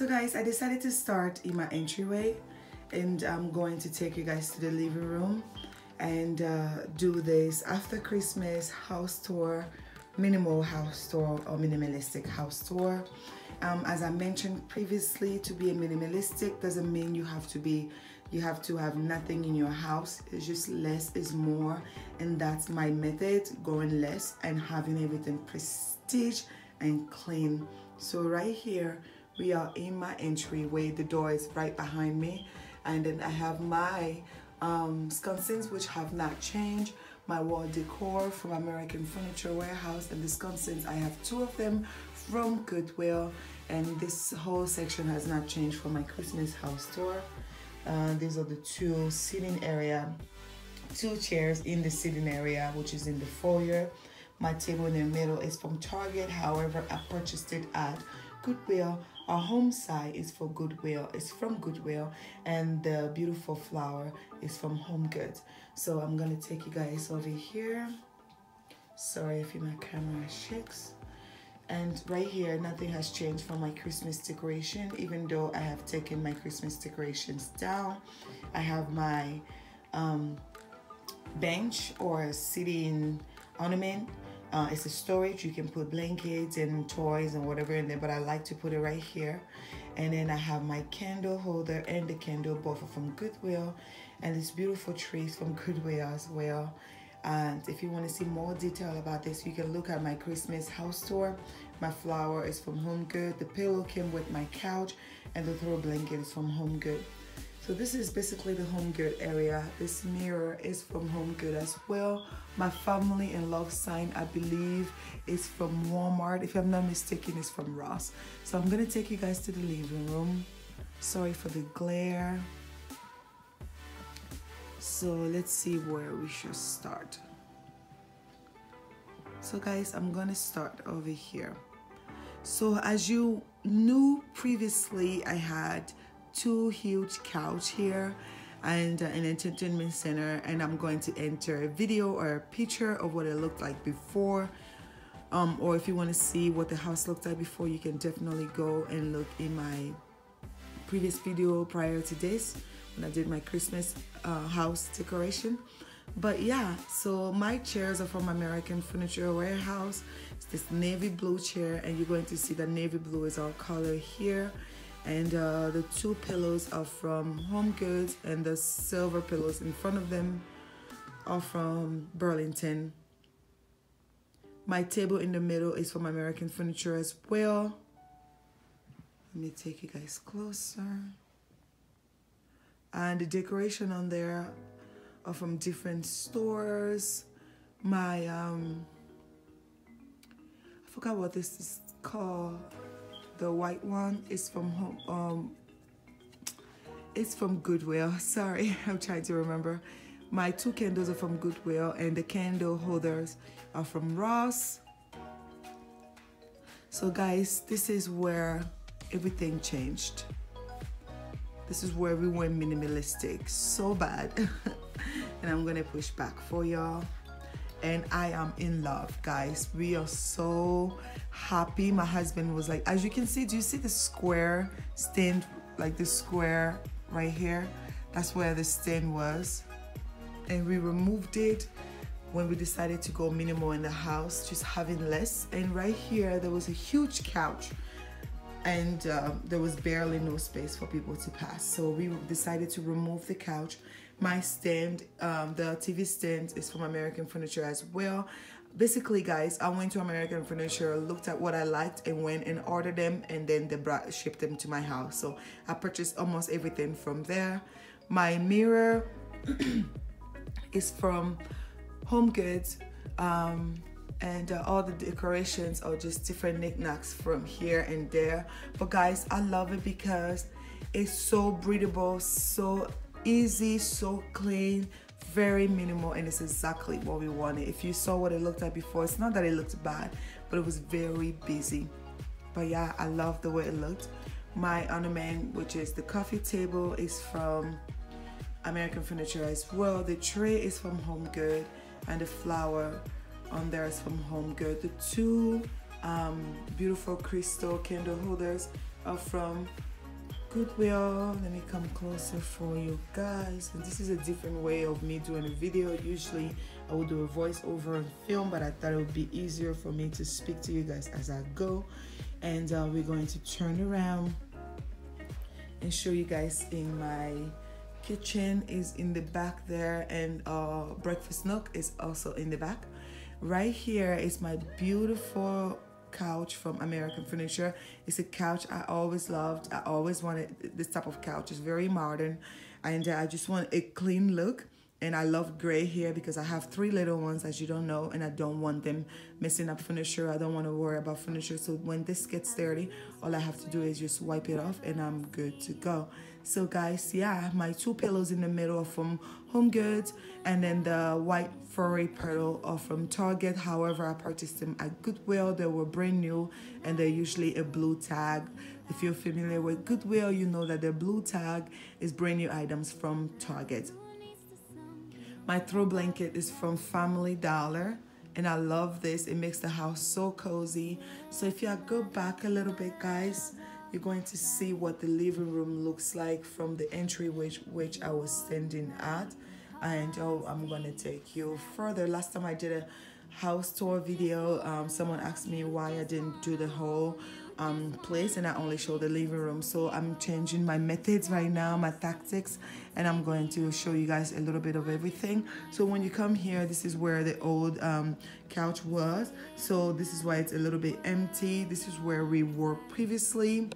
So guys, I decided to start in my entryway, and I'm going to take you guys to the living room and do this after Christmas house tour, minimal house tour or minimalistic house tour. As I mentioned previously, to be a minimalistic doesn't mean you have to have nothing in your house. It's just less is more, and that's my method, going less and having everything prestige and clean. So right here we are in my entryway. The door is right behind me, and then I have my sconces, which have not changed, my wall decor from American Furniture Warehouse, and the sconces, I have 2 of them from Goodwill, and this whole section has not changed from my Christmas house tour. These are the 2 seating area, 2 chairs in the seating area, which is in the foyer. My table in the middle is from Target, however I purchased it at Goodwill. Our home side is for Goodwill, it's from Goodwill, and the beautiful flower is from Home Goods. So I'm gonna take you guys over here. Sorry if my camera shakes. And right here, nothing has changed from my Christmas decoration, even though I have taken my Christmas decorations down. I have my bench or sitting ornament. It's a storage. You can put blankets and toys and whatever in there, but I like to put it right here. And then I have my candle holder and the candle, both are from Goodwill, and this beautiful trees from Goodwill as well. And if you want to see more detail about this, you can look at my Christmas house tour. My flower is from Home Goods. The pillow came with my couch, and the throw blanket is from Home Goods. So this is basically the Home Goods area. This mirror is from Home Goods as well. My family and love sign, I believe, is from Walmart. If I'm not mistaken, it's from Ross. So I'm gonna take you guys to the living room. Sorry for the glare. So let's see where we should start. So guys, I'm gonna start over here. So as you knew previously, I had 2 huge couch here and an entertainment center, and I'm going to enter a video or a picture of what it looked like before, or if you want to see what the house looked like before, you can definitely go and look in my previous video prior to this when I did my Christmas house decoration. But yeah, so my chairs are from American Furniture Warehouse. It's this navy blue chair, and you're going to see that navy blue is our color here. And the 2 pillows are from Home Goods, and the silver pillows in front of them are from Burlington. My table in the middle is from American Furniture as well. Let me take you guys closer. And the decoration on there are from different stores. My I forgot what this is called. The white one is from home. It's from Goodwill. Sorry, I'm trying to remember. My 2 candles are from Goodwill, and the candle holders are from Ross. So guys, this is where everything changed. This is where we went minimalistic so bad. And I'm gonna push back for y'all. And I am in love, guys. We are so happy. My husband was like, as you can see, do you see the square stand, like the square right here? That's where the stand was, and we removed it when we decided to go minimal in the house, just having less. And right here there was a huge couch, and there was barely no space for people to pass, so we decided to remove the couch. My stand, the TV stand, is from American Furniture as well. Basically, guys, I went to American Furniture, looked at what I liked, and went and ordered them, and then they shipped them to my house. So I purchased almost everything from there. My mirror is from Home Goods, and all the decorations are just different knickknacks from here and there. But guys, I love it because it's so breathable, so easy, so clean, very minimal, and it's exactly what we wanted. If you saw what it looked like before, it's not that it looked bad, but it was very busy. But yeah, I love the way it looked. My ornament, which is the coffee table, is from American Furniture as well. The tray is from Home Goods, and the flower on there is from Home Goods. The 2 beautiful crystal candle holders are from Goodwill. Let me come closer for you guys. And this is a different way of me doing a video. Usually I would do a voiceover and film, but I thought it would be easier for me to speak to you guys as I go. And we're going to turn around and show you guys in my kitchen is in the back there, and breakfast nook is also in the back. Right here is my beautiful couch from American Furniture. It's a couch I always loved. I always wanted this type of couch. It's very modern, and I just want a clean look. And I love gray here because I have 3 little ones, as you don't know, and I don't want them messing up furniture. I don't want to worry about furniture. So when this gets dirty, all I have to do is just wipe it off and I'm good to go. So guys, yeah, my 2 pillows in the middle are from Home Goods, and then the white furry pillow are from Target. However, I purchased them at Goodwill. They were brand new, and they're usually a blue tag. If you're familiar with Goodwill, you know that the blue tag is brand new items from Target. My throw blanket is from Family Dollar, and I love this. It makes the house so cozy. So if you go back a little bit, guys, you're going to see what the living room looks like from the entry which I was standing at. And I'm going to take you further. Last time I did a house tour video, someone asked me why I didn't do the whole place, and I only show the living room. So I'm changing my methods right now, my tactics, and I'm going to show you guys a little bit of everything. So when you come here, this is where the old couch was. So this is why it's a little bit empty. This is where we were previously.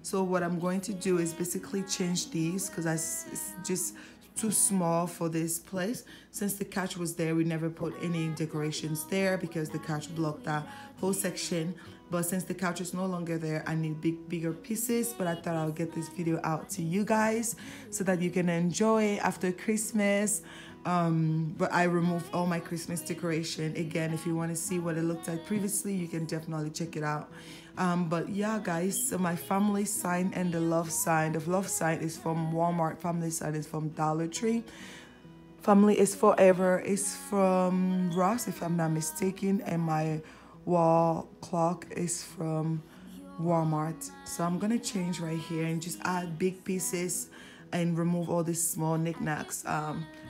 So what I'm going to do is basically change these because it's just too small for this place. Since the couch was there, we never put any decorations there because the couch blocked that whole section. But since the couch is no longer there, I need bigger pieces. But I thought I'll get this video out to you guys so that you can enjoy it after Christmas. But I removed all my Christmas decoration. Again, if you want to see what it looked like previously, you can definitely check it out. But yeah, guys, so my family sign and the love sign. The love sign is from Walmart. Family sign is from Dollar Tree. Family is Forever is from Ross, if I'm not mistaken. And my wall clock is from Walmart. So I'm gonna change right here and just add big pieces and remove all these small knickknacks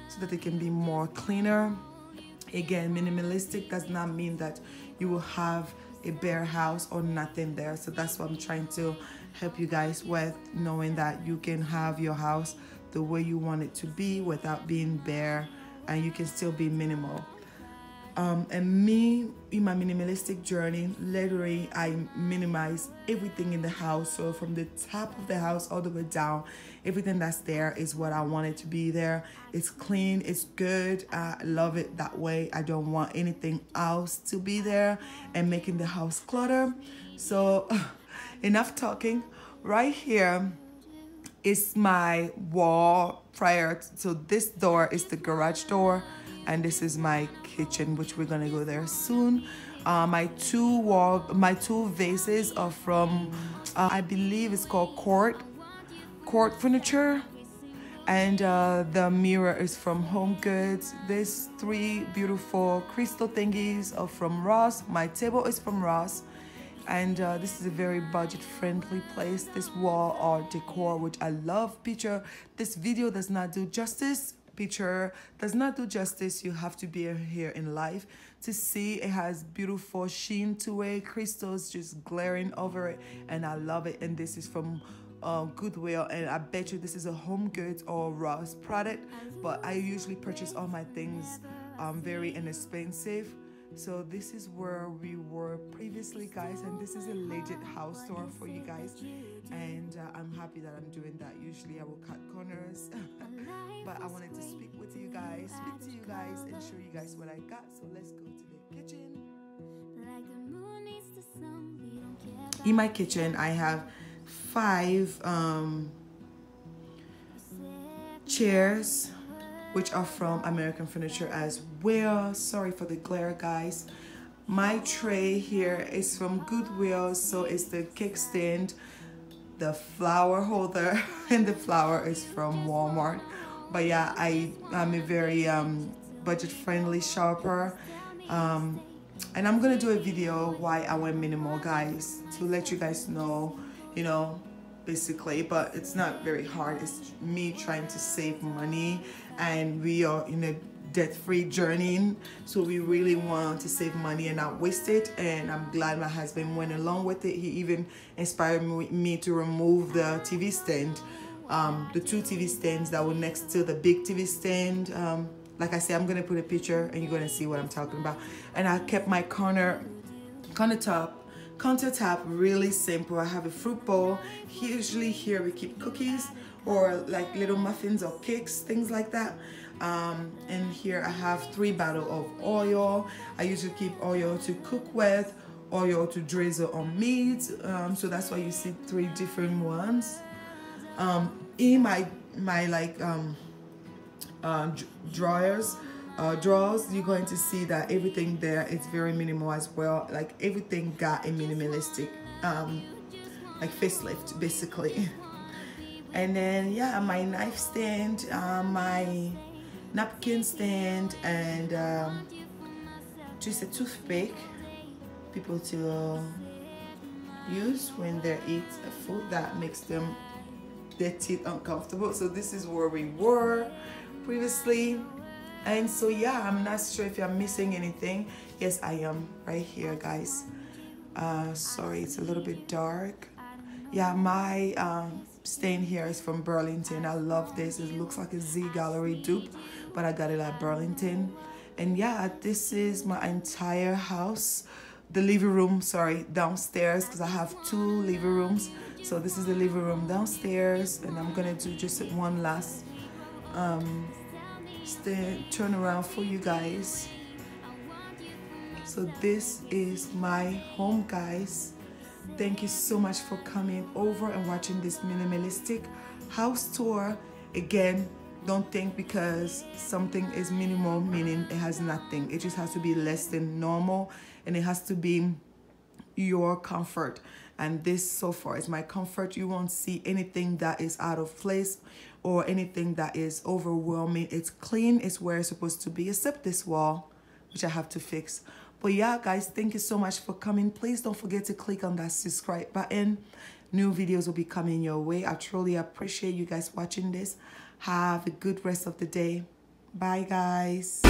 so that it can be more cleaner. Again, minimalistic does not mean that you will have a bare house or nothing there. So that's what I'm trying to help you guys with, knowing that you can have your house the way you want it to be without being bare, and you can still be minimal. And me, in my minimalistic journey, literally I minimize everything in the house. So from the top of the house all the way down, everything that's there is what I want it to be there. It's clean, it's good, I love it that way. I don't want anything else to be there and making the house clutter. So enough talking. Right here is my wall prior. So this door is the garage door, and this is my kitchen, which we're gonna go there soon. My two vases are from I believe it's called Court Furniture, and the mirror is from Home Goods. These 3 beautiful crystal thingies are from Ross. My table is from Ross, and this is a very budget-friendly place. This wall art decor, which I love. Picture, this video does not do justice. Picture does not do justice. You have to be here in life to see. It has beautiful sheen to it, crystals just glaring over it, and I love it. And this is from Goodwill, and I bet you this is a Home Goods or Ross product, but I usually purchase all my things very inexpensive. So this is where we were previously, guys, and this is a legit house tour for you guys, and I'm happy that I'm doing that. Usually I will cut corners but I wanted to speak to you guys and show you guys what I got. So let's go to the kitchen. In my kitchen I have 5 chairs, which are from American Furniture as well. Sorry for the glare, guys. My tray here is from Goodwill, so it's the kickstand, the flower holder, and the flower is from Walmart. But yeah, I'm a very budget-friendly shopper, and I'm gonna do a video why I went minimal, guys, to let you guys know, you know, basically, but it's not very hard. It's me trying to save money, and we are in a debt-free journey, so we really want to save money and not waste it. And I'm glad my husband went along with it. He even inspired me to remove the TV stand, the 2 TV stands that were next to the big TV stand. Like I said, I'm gonna put a picture and you're gonna see what I'm talking about. And I kept my countertop really simple. I have a fruit bowl. Usually here we keep cookies or like little muffins or cakes, things like that. And here I have 3 bottles of oil. I usually keep oil to cook with, oil to drizzle on meat. So that's why you see 3 different ones. In my like drawers, you're going to see that everything there is very minimal as well. Like everything got a minimalistic like facelift basically. And then yeah, my knife stand, my napkin stand, and just a toothpick people to use when they eat a food that makes their teeth uncomfortable. So this is where we were previously. And so yeah, I'm not sure if I'm missing anything. Yes, I am right here, guys. Sorry, it's a little bit dark. Yeah, my stain here is from Burlington. I love this. It looks like a Z Gallery dupe, but I got it at Burlington. And yeah, this is my entire house. The living room, sorry, downstairs, because I have 2 living rooms. So this is the living room downstairs, and I'm gonna do just one last turn around for you guys. So this is my home, guys. Thank you so much for coming over and watching this minimalistic house tour. Again, don't think because something is minimal meaning it has nothing. It just has to be less than normal, and it has to be your comfort. And this so far is my comfort. You won't see anything that is out of place or anything that is overwhelming. It's clean, it's where it's supposed to be, except this wall, which I have to fix. But yeah, guys, thank you so much for coming. Please don't forget to click on that subscribe button. New videos will be coming your way. I truly appreciate you guys watching this. Have a good rest of the day. Bye, guys.